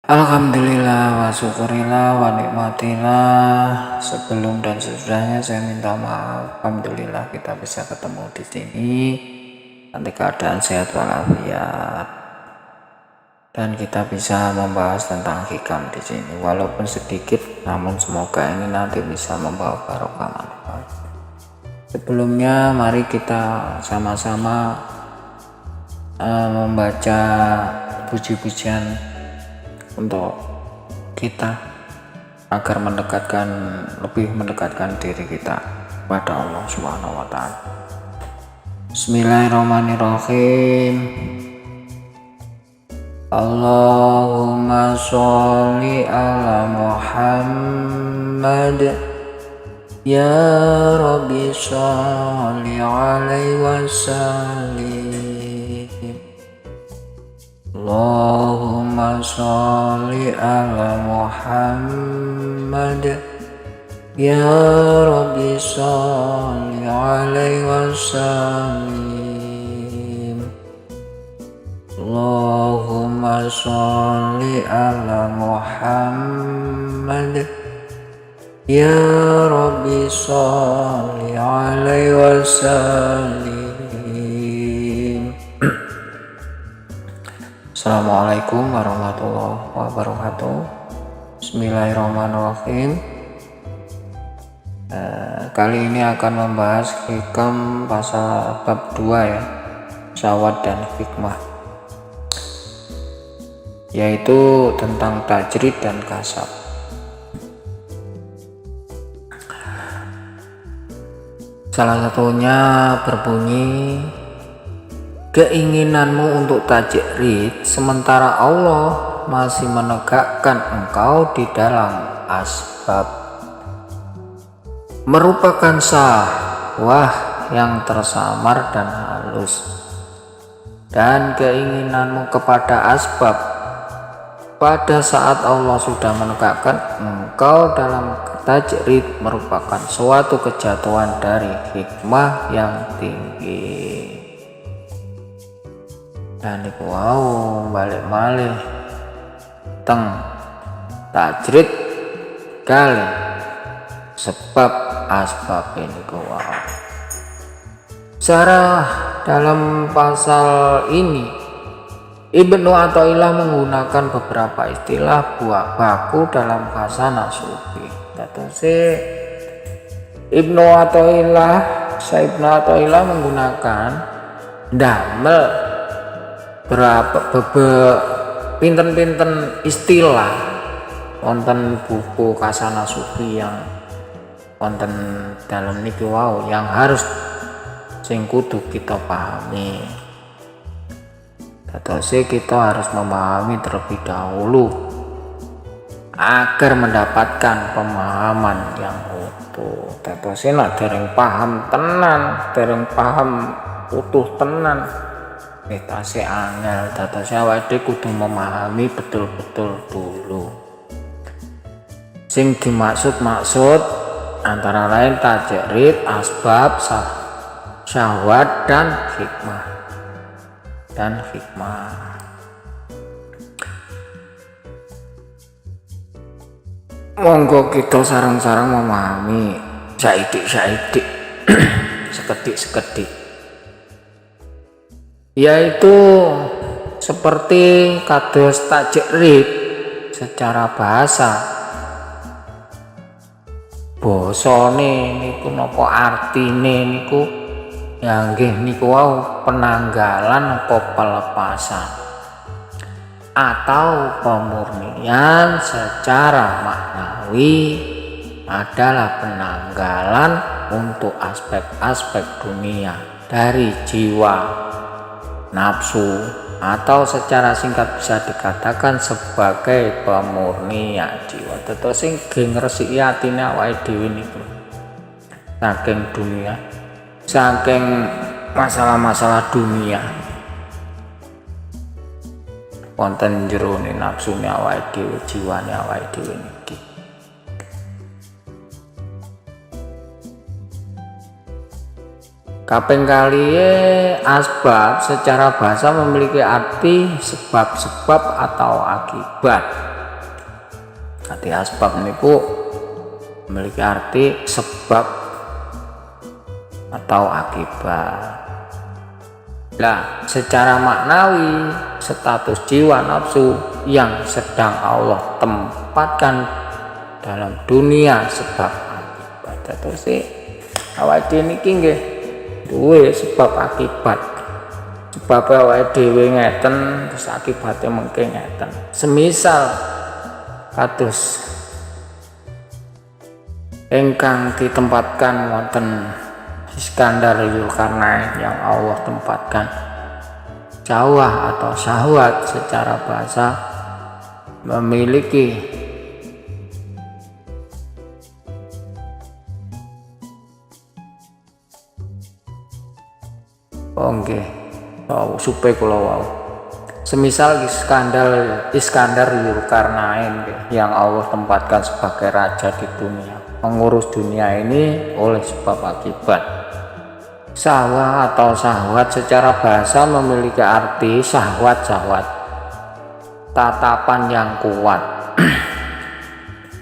Alhamdulillah wa syukurillah wa nikmatillah. Sebelum dan sesudahnya saya minta maaf. Alhamdulillah kita bisa ketemu di sini nanti keadaan sehat walafiat, dan kita bisa membahas tentang hikam di sini walaupun sedikit, namun semoga ini nanti bisa membawa barokah manfaat. Sebelumnya mari kita sama-sama membaca puji-pujian untuk kita agar lebih mendekatkan diri kita pada Allah Subhanahu wa taala. Bismillahirrahmanirrahim. Allahumma sholli ala Muhammad, ya Rabbi sholli alaihi wasallim. Allahumma sholli ala Muhammad, ya Rabbi sholli alaihi wasallim. Allahumma sholli ala Muhammad, ya Rabbi sholli alaihi wasallim. Assalamualaikum warahmatullahi wabarakatuh. Bismillahirrahmanirrahim. Kali ini akan membahas hikam pasal bab 2 ya, syahwat dan hikmah, yaitu tentang tajrid dan kasab. Salah satunya berbunyi, keinginanmu untuk tajrid sementara Allah masih menegakkan engkau di dalam asbab merupakan syahwah yang tersamar dan halus, dan keinginanmu kepada asbab pada saat Allah sudah menegakkan engkau dalam tajrid merupakan suatu kejatuhan dari hikmah yang tinggi. Dan iku wau balik malih teng tajrid kali sebab asbab ini wau. Secara dalam pasal ini Ibnu Athaillah menggunakan beberapa istilah buah baku dalam bahasa nasufi. Terus Ibnu Athaillah menggunakan damel berapa pinten-pinten istilah wonten buku kasana sufi yang wonten dalam niki wau yang harus sing kudu kita pahami. Terus kita harus memahami terlebih dahulu agar mendapatkan pemahaman yang utuh. Terus nek dereng paham tenan, dereng paham utuh tenan, kita angel. Terus awake kudu memahami betul-betul dulu. Sing dimaksud antara lain tajrid, asbab, syahwat dan hikmah. Monggo kita sareng-sareng memahami saidik sekedik, yaitu seperti kados tajrid secara bahasa. Bosone niku napa artine niku ya nggih niku wau penanggalan apa pelepasan atau pemurnian secara maknawi adalah penanggalan untuk aspek-aspek dunia dari jiwa, nafsu, atau secara singkat bisa dikatakan sebagai pemurnian jiwa. Terus sing ngresiki atine awake dhewe niku saking dunia, saking masalah-masalah dunia wonten jerone nafsune awake dhewe, jiwane awake dhewe niki. Kaping kaliye asbab secara bahasa memiliki arti sebab-sebab atau akibat. Jadi asbab niku memiliki arti sebab atau akibat. Nah, secara maknawi status jiwa nafsu yang sedang Allah tempatkan dalam dunia sebab akibat. Terus awake dhewe niki nggih duwe sebab akibat. Sebab awake dhewe ngeten terus akibatnya mengke ngeten. Semisal kados ingkang ditempatkan wonten Iskandar Zulkarnain yang Allah tempatkan syahwat atau syahwat secara bahasa memiliki supaya kula wau semisal Iskandar Zulkarnain yang Allah tempatkan sebagai raja di dunia, mengurus dunia ini oleh sebab akibat. Syahwat atau syahwat secara bahasa memiliki arti syahwat tatapan yang kuat.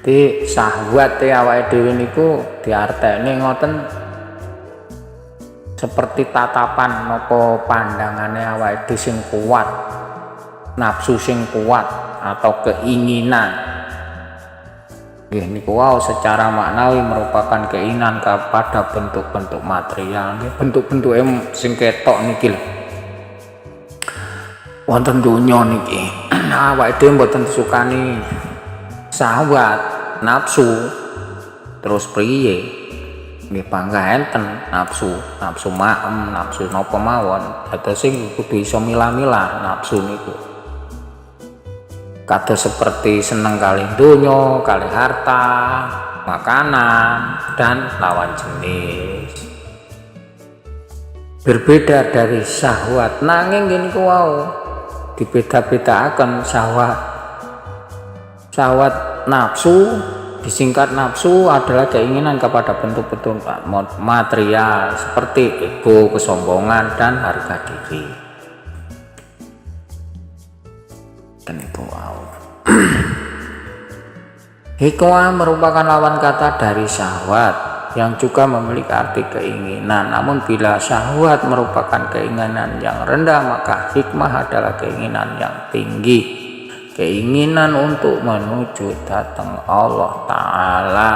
Di syahwat awake dhewe niku diarteni ngoten seperti tatapan napa pandangane awake dhewe sing kuat, nafsu sing kuat atau keinginan. Nggih niku wau secara maknawi merupakan keinginan kepada bentuk-bentuk material, nggih bentuk-bentuke sing ketok niki lho. Wonten donya niki awake dhewe mboten disukani syahwat, nafsu. Terus priye? Nggih panggah enten nafsu maem, nafsu napa mawon. Dados sing kudu iso milah-milah nafsu niku. Kados seperti seneng kalih donya, kalih harta, makanan, dan lawan jenis. Berbeda dari syahwat, nanging gini wau dibeda-bedakan syahwat nafsu, disingkat nafsu adalah keinginan kepada bentuk-bentuk material seperti ego, kesombongan, dan harga diri. Itu hikmah merupakan lawan kata dari syahwat yang juga memiliki arti keinginan. Namun bila syahwat merupakan keinginan yang rendah, maka hikmah adalah keinginan yang tinggi, keinginan untuk menuju datang Allah Ta'ala.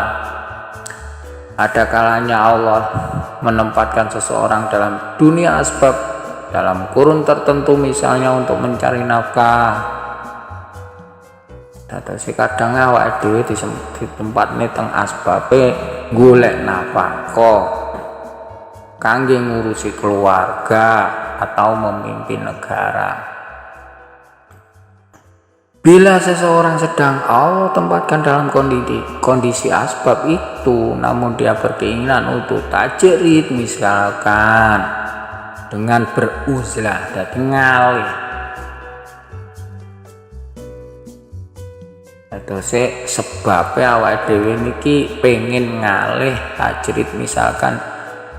Ada kalanya Allah menempatkan seseorang dalam dunia asbab dalam kurun tertentu, misalnya untuk mencari nafkah. Dados kadang awake dhewe di tempat ini teng asbabe golek nafkah kangge ngurusi keluarga atau memimpin negara. Bila seseorang sedang Allah tempatkan dalam kondisi asbab itu, namun dia berkeinginan untuk tajrid, misalkan dengan beruzlah dan ngalih, terus sebabnya awake dhewe niki pengen ngalih tajrid, misalkan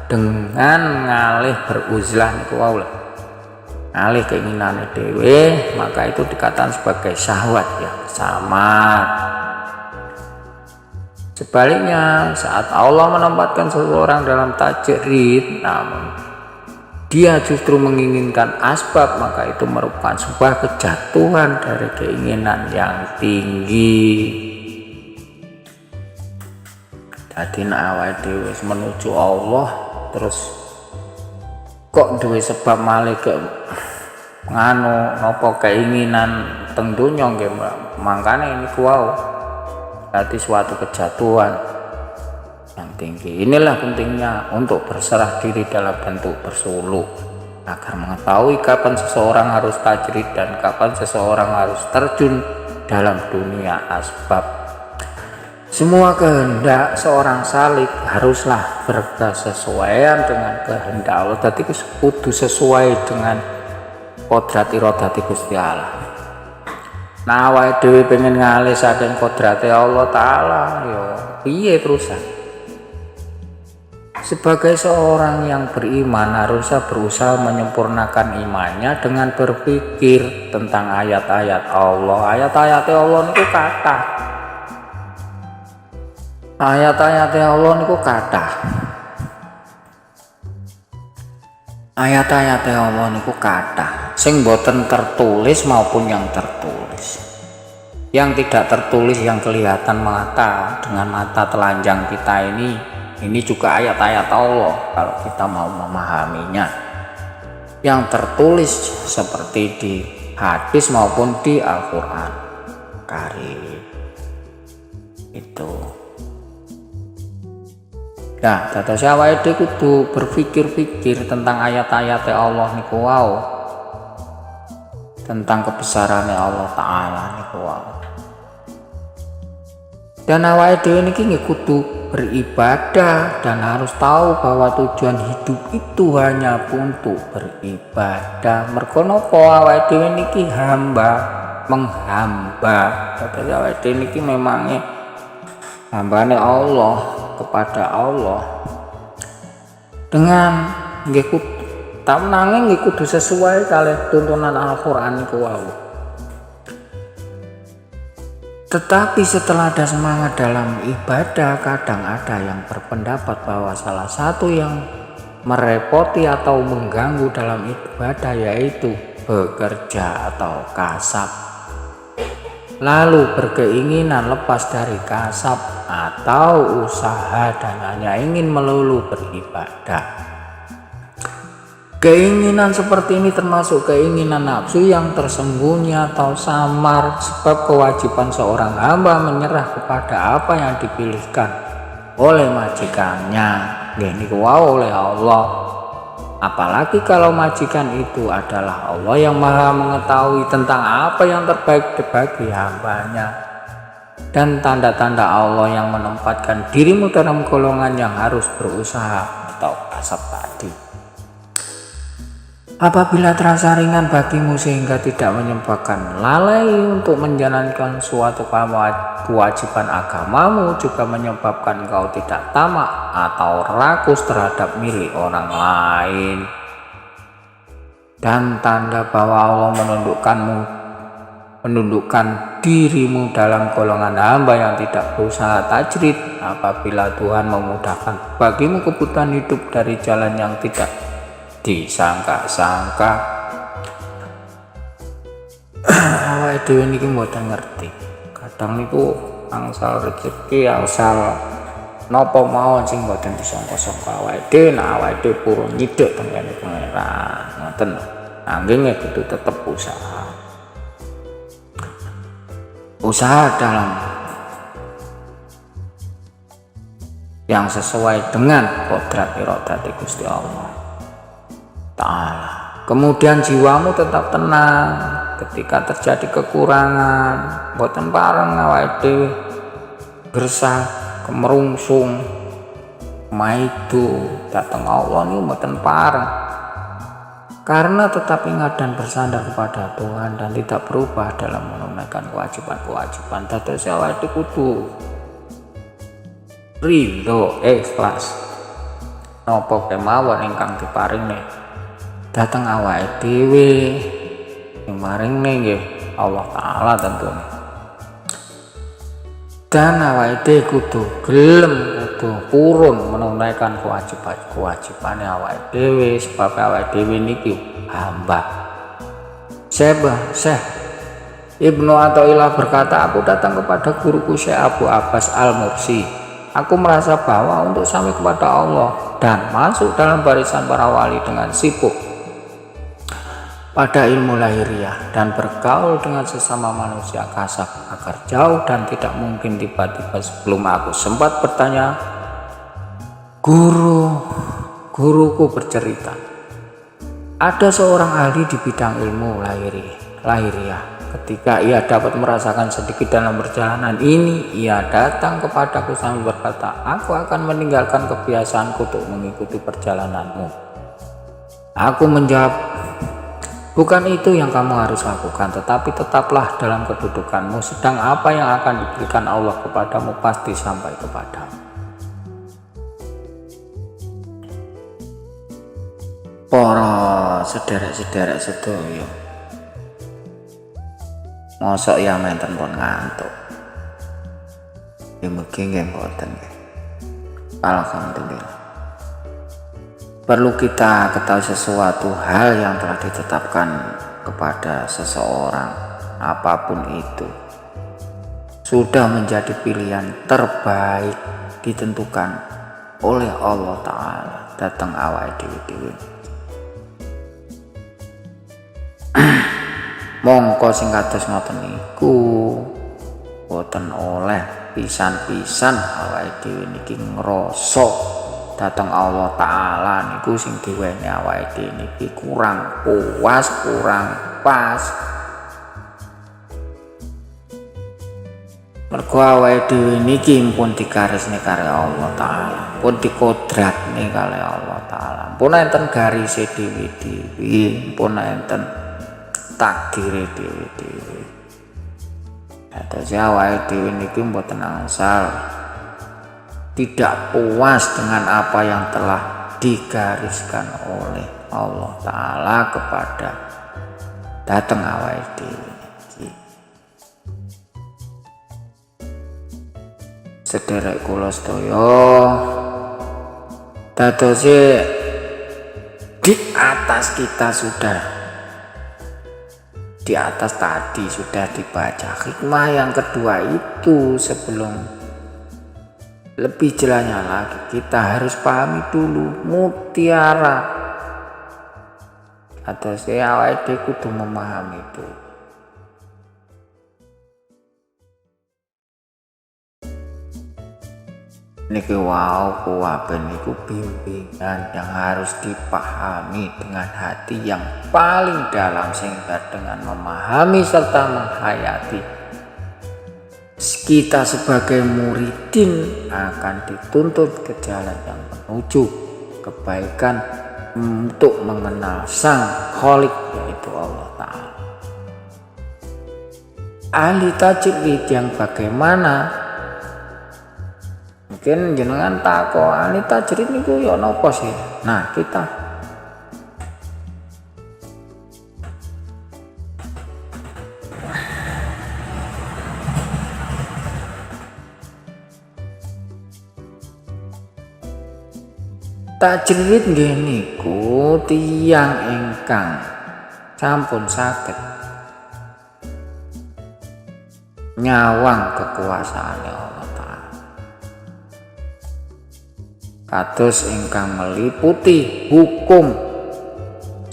dengan ngalih beruzlah niku wau lho, ngalih keinginane dhewe, maka itu dikatakan sebagai syahwat yang samar. Sebaliknya, saat Allah menempatkan seseorang dalam tajrid namun dia justru menginginkan asbab, maka itu merupakan sebuah kejatuhan dari keinginan yang tinggi. Jadi awake dhewe menuju Allah terus kok duwe sebab malih ke nganu napa keinginan teng donya nggih, mangkane ini wau berarti suatu kejatuhan yang tinggi. Inilah pentingnya untuk berserah diri dalam bentuk bersuluk agar mengetahui kapan seseorang harus tajrid dan kapan seseorang harus terjun dalam dunia asbab. Semua kehendak seorang salik haruslah berkesesuaian dengan kehendak Allah. Jadi kudu sesuai dengan kodrat iradati Gusti Allah. Nah awake dhewe pengen ngalih saking kodrate Allah Ta'ala, yo piye terusan? Sebagai seorang yang beriman harusnya berusaha menyempurnakan imannya dengan berpikir tentang ayat-ayat Allah. Ayat-ayat Allah itu kata Ayat-ayat Allah niku kathah. Ayat-ayat Allah niku kathah, sing boten tertulis maupun yang tertulis. Yang tidak tertulis yang kelihatan mata dengan mata telanjang kita ini juga ayat-ayat Allah kalau kita mau memahaminya. Yang tertulis seperti di hadis maupun di Al-Qur'an Karim. Itu. Nah, dados awake dhewe kudu berpikir-pikir tentang ayat-ayat Allah niku wau. Tentang kebesaran Allah Ta'ala niku wau. Dan awake dhewe niki kudu beribadah dan harus tahu bahwa tujuan hidup itu hanya untuk beribadah. Mergo napa awake dhewe niki menghamba. Dados awake dhewe niki memangnya hambane Allah kepada Allah dengan nggih nanging nggih kudu sesuai kalih tuntunan Al-Qur'an niku wau. Tetapi setelah ada semangat dalam ibadah, kadang ada yang berpendapat bahwa salah satu yang merepoti atau mengganggu dalam ibadah yaitu bekerja atau kasab. Lalu berkeinginan lepas dari kasab atau usaha dan hanya ingin melulu beribadah. Keinginan seperti ini termasuk keinginan nafsu yang tersembunyi atau samar, sebab kewajiban seorang hamba menyerah kepada apa yang dipilihkan oleh majikannya, niku oleh Allah. Apalagi kalau majikan itu adalah Allah yang maha mengetahui tentang apa yang terbaik bagi hambanya. Dan tanda-tanda Allah yang menempatkan dirimu dalam golongan yang harus berusaha atau kasab tadi. Apabila terasa ringan bagimu sehingga tidak menyebabkan lalai untuk menjalankan suatu kewajiban agamamu, juga menyebabkan kau tidak tamak atau rakus terhadap milik orang lain. Dan tanda bahwa Allah menundukkan dirimu dalam golongan hamba yang tidak berusaha tajrid apabila Tuhan memudahkan bagimu kebutuhan hidup dari jalan yang tidak disangka-sangka. Awake dhewe niki mboten ngerti. Kadang niku angsal rezeki, angsal napa mawon sing mboten disangka-sangka awake dhewe, nek awake dhewe purun nyiduk tengene pangeran. Ngoten. Nanging kudu tetep usaha. Usaha dalam yang sesuai dengan kodrat iradati Gusti Allah Ta'ala. Kemudian jiwamu tetap tenang ketika terjadi kekurangan, boten pareng awake dhewe gersah kemerungsung maidu dateng Allah niku boten pareng, karena tetap ingat dan bersandar kepada Tuhan dan tidak berubah dalam menunaikan kewajiban-kewajiban. Dados awake kudu ridho ikhlas napa kemawon ingkang diparingi datang awake dhewe sing maringne nggih Allah Ta'ala tentunya. Dan awake dhewe kudu gelem, kudu purun menunaikan kewajiban-kewajibane awake dhewe, sebab awake dhewe niki hamba. Syekh Ibnu Athaillah berkata, aku datang kepada guruku Syekh Abu Abbas Al-Mursi. Aku merasa bahwa untuk sampai kepada Allah dan masuk dalam barisan para wali dengan sibuk pada ilmu lahiriah dan bergaul dengan sesama manusia kasab agar jauh dan tidak mungkin tiba-tiba sebelum aku sempat bertanya, guruku bercerita, ada seorang ahli di bidang ilmu lahiriah. Ketika ia dapat merasakan sedikit dalam perjalanan ini, ia datang kepadaku sambil berkata, aku akan meninggalkan kebiasaanku untuk mengikuti perjalananmu. Aku menjawab, bukan itu yang kamu harus lakukan, tetapi tetaplah dalam kedudukanmu, sedang apa yang akan diberikan Allah kepadamu pasti sampai kepadamu. Para sederek-sederek sedaya, mosok ya menten pun ngantuk. Ya mungkin nggih mboten nggih. Alhamdulillah. Perlu kita ketahui sesuatu hal yang telah ditetapkan kepada seseorang, apapun itu, sudah menjadi pilihan terbaik ditentukan oleh Allah Ta'ala datang awake dhewe. Mongko sing kados ngoten niku boten oleh pisan-pisan awake dhewe niki ngrasa datang Allah Ta'ala niku sing diwenehi awake dhewe niki kurang puas, kurang pas. Mergo awake dhewe niki pun digarisne karo Allah Ta'ala, pun dikodratne karo Allah Ta'ala. Pun enten garise dhewe-dhewe, pun enten takdire dhewe-dhewe. Dados awake dhewe niki mboten angsal tidak puas dengan apa yang telah digariskan oleh Allah Ta'ala kepada datang awake dhewe niki. Sederek kula sedaya, dadose di atas kita sudah, di atas tadi sudah dibaca hikmah yang kedua itu. Sebelum lebih jelasnya lagi, kita harus pahami dulu mutiara atau saya awake kudu memahami itu. Niki wau kuwabe niku bimbingan yang harus dipahami dengan hati yang paling dalam, sehingga dengan memahami serta menghayati kita sebagai muridin akan dituntut ke jalan yang menuju kebaikan untuk mengenal Sang Khalik, yaitu Allah Ta'ala. Ahli tajrid yang bagaimana? Mungkin jenengan takok ahli tajrid niku ya napa sih? Nah, kita tajrid nggih niku tiyang ingkang sampun saged nyawang kekuasaane Allah Ta'ala, kados ingkang meliputi hukum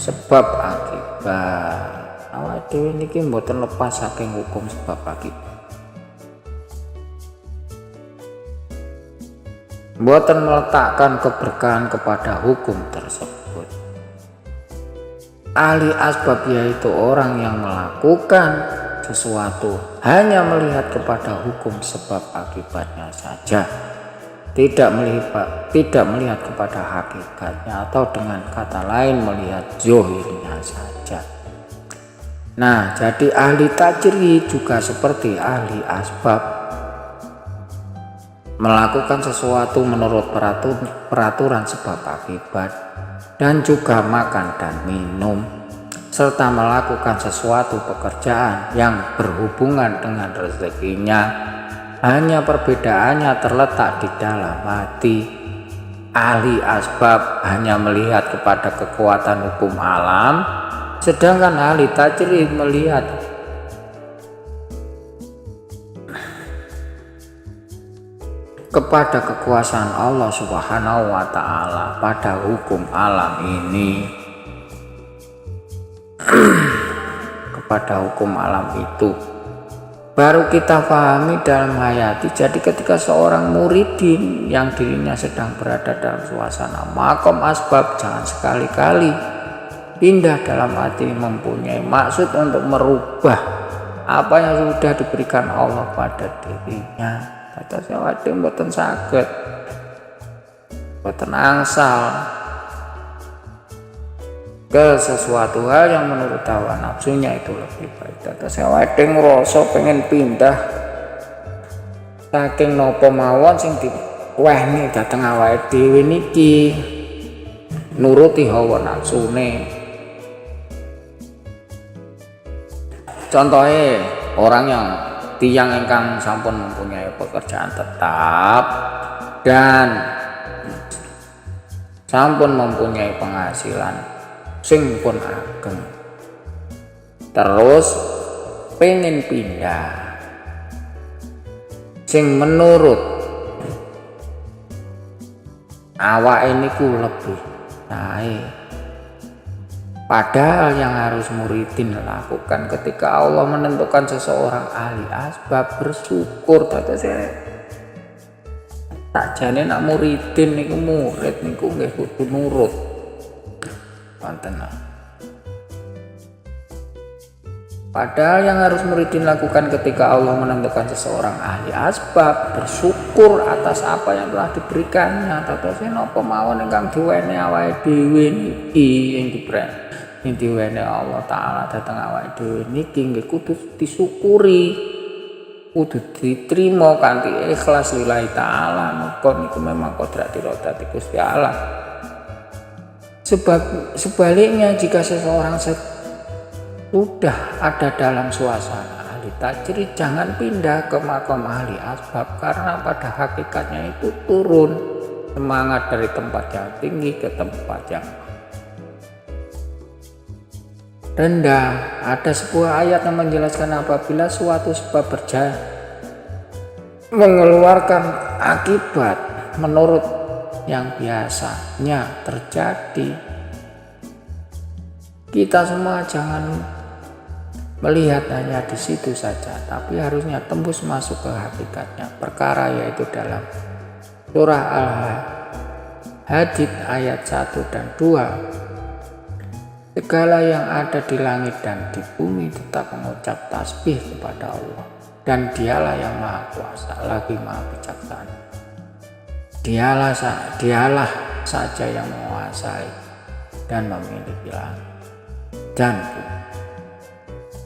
sebab akibat. Awake dhewe niki mboten lepas saking hukum sebab akibat, mboten meletakkan keberkahan kepada hukum tersebut. Ahli asbab yaitu orang yang melakukan sesuatu hanya melihat kepada hukum sebab akibatnya saja, tidak melihat kepada hakikatnya, atau dengan kata lain melihat zohirnya saja. Nah, jadi ahli tajrid juga seperti ahli asbab, melakukan sesuatu menurut peraturan sebab akibat, dan juga makan dan minum, serta melakukan sesuatu pekerjaan yang berhubungan dengan rezekinya. Hanya perbedaannya terletak di dalam hati. Ahli asbab hanya melihat kepada kekuatan hukum alam, sedangkan ahli tajrid melihat kepada kekuasaan Allah Subhanahu wa Ta'ala pada hukum alam ini. Kepada hukum alam itu baru kita pahami dalam hayati. Jadi ketika seorang muridin yang dirinya sedang berada dalam suasana makom asbab, jangan sekali-kali pindah dalam hati mempunyai maksud untuk merubah apa yang sudah diberikan Allah pada dirinya. Kata saya mboten saged, mboten angsal ke sesuatu hal yang menurut hawa nafsunya itu lebih baik. Kata saya ngrasa pengen pindah saking nopo mawon sing diwehni dateng awake dhewe niki nuruti hawa nafsune. Contohnya orang yang tiang ingkang sampun mempunyai pekerjaan tetap dan sampun mempunyai penghasilan sing pun ageng, terus pengen pindah sing menurut awake niku lebih naik, padahal yang harus muridin lakukan ketika Allah menentukan seseorang ahli asbab bersyukur. Tak jane nak muridin niku murid niku nggih kudu nurut. Wonten. Padahal yang harus muridin lakukan ketika Allah menentukan seseorang ahli asbab bersyukur atas apa yang telah diberikannya. Tatose napa mawon ingkang diwenehi awake dhewe niki yang diwenehi Allah taala dhateng awake dhewe niki nggih kudu disyukuri. Kudu diterima kanthi ikhlas lillahi ta'ala. Maka niku memang kodratati Gusti Allah. Sebaliknya jika seseorang sudah ada dalam suasana ahli tajrid, jangan pindah ke makam ahli asbab, karena pada hakikatnya itu turun semangat dari tempat yang tinggi ke tempat yang rendah. Ada sebuah ayat yang menjelaskan apabila suatu sebab mengeluarkan akibat menurut yang biasanya terjadi, kita semua jangan melihat hanya di situ saja, tapi harusnya tembus masuk ke hakikatnya perkara, yaitu dalam surah Al-Hadid ayat 1 dan 2. Segala yang ada di langit dan di bumi tetap mengucap tasbih kepada Allah, dan dialah yang maha kuasa lagi maha bijaksana. Dialah saja yang menguasai dan memiliki langit dan bumi.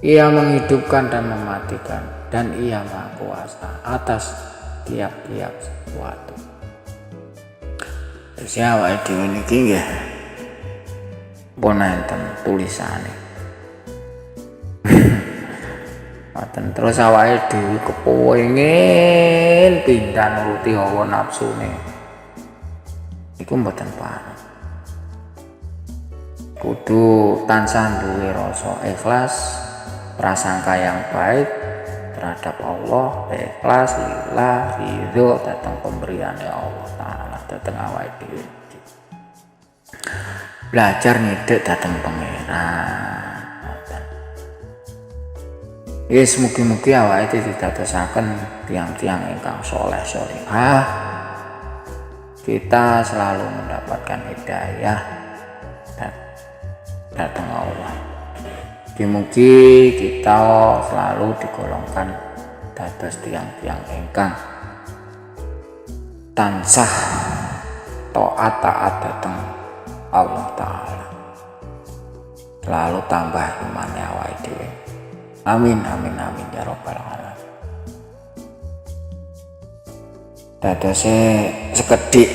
Ia menghidupkan dan mematikan, dan ia maha kuasa atas tiap-tiap sesuatu. Siapa itu niki nggih? Pun enten tulisane. Ngoten terus awake dhewe kepengin pindah nuruti hawa nafsune. Iku mboten pareng. Kudu tansah duwe rasa ikhlas, prasangka yang baik terhadap Allah, ikhlas lillah, ridho datang pemberiannya Allah taala datang awake dhewe. Belajar ngidek datang pangeran. Yes, mugi-mugi awake didadosaken tiang-tiang ingkang soleh solihah. Kita selalu mendapatkan hidayah datang Allah. Mugi-mugi kita selalu digolongkan dados tiang-tiang ingkang tansah taat datang Allah taala. Selalu tambah imannya awake dhewe. Amin amin amin ya rabbal alamin. Dadose sekedhik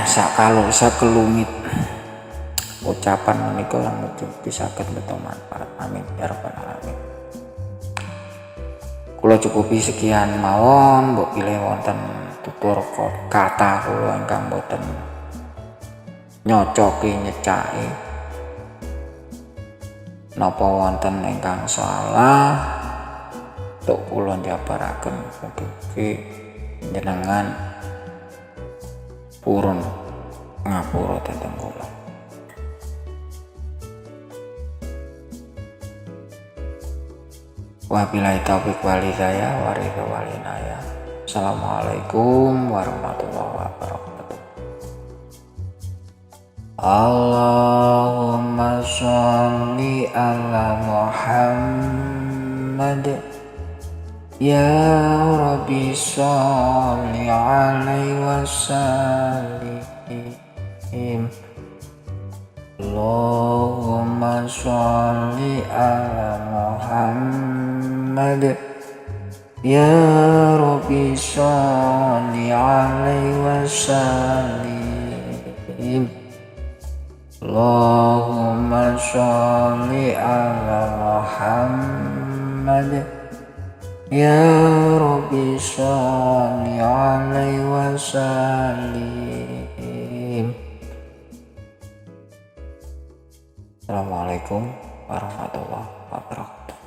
sakelumit ucapan menika yang mugi saged beto manfaat. Amin ya rabbal alamin. Kula cukupi sekian mawon, mbok pilih wonten tutur kata kula ingkang boten nyocoki nyecaki, napa wonten ingkang salah tuk kula njabaraken, mugi jenengan purun ngapura dhateng kula. Wabillahi taufiq wal hidayah wa ridho wal inayah. Assalamualaikum warahmatullahi wabarakatuh. Allahumma sholli ala Muhammad, ya Rabbi sholli alaihi wasallim. Allahumma sholli ala Muhammad, ya Rabbi sholli alaihi wasallim. Allahumma sholli ala Muhammad, ya Rabbi sholli alaihi wasallim. Assalamualaikum warahmatullahi wabarakatuh.